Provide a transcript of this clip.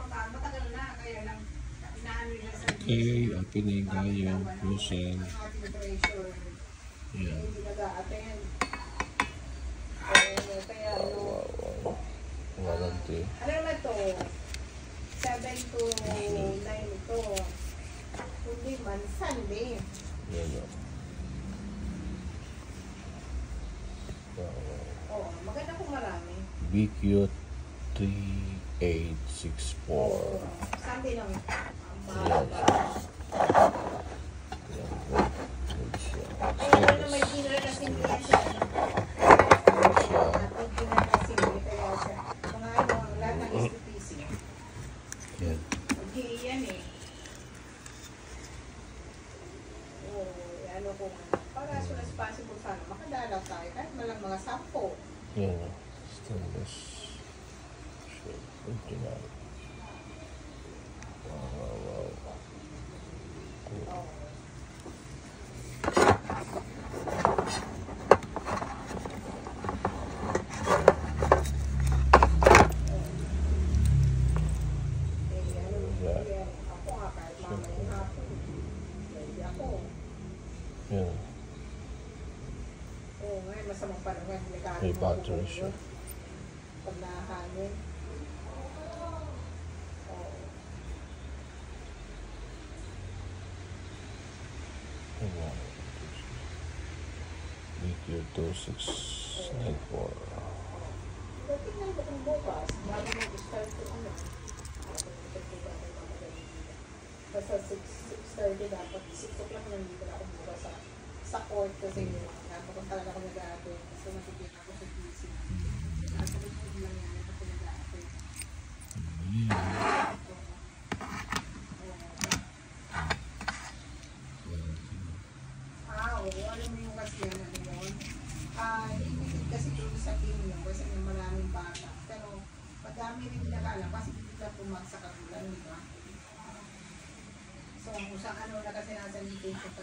matagal na, kaya lang inaano nila sa Okay, pinigayan, pusin. Yan. Hindi nag-a-attend. Kaya Warranty. ano naman to? 7 to 9 ito. Hindi man, Sunday. Yan o. Oo, maganda kung marami. BQ 3864. Sunday lang. Yes. Kaya na may dinner kasi nila siya. May dinner kasi nila siya. Mga ano, lahat ng SPPC. Yan. Mag-iiyan eh. Oo, ano kung para as soon as possible sana makadalaw tayo kahit malang mga 10. Yan o. Stainless. Original. Wow. Oo. Ako nga kahit mamayang hapon. Hindi ako. Yan. Oo, ngayon masamang panahon. May battery siya. Pag nahangin. Ayan. BQ 2694. Tingnan ko kung bukas, bago mag-start ko ano. Basta 6:30 dapat. 6 o'clock nandito na ako bukas sa court kasi napunta talaga ako nag-a-attend kasi nakikita ko sa PC. Nakikita lang yan ako nag-a-attend. Oo, alam mo yung kasi yan, ano yun? Ibigay kasi doon sa team yun kasi may maraming bata. Pero madami rin nakala kasi hindi ka pumak sa kagulan, di ba? So, kung saan ano na kasi nasa invitation kasi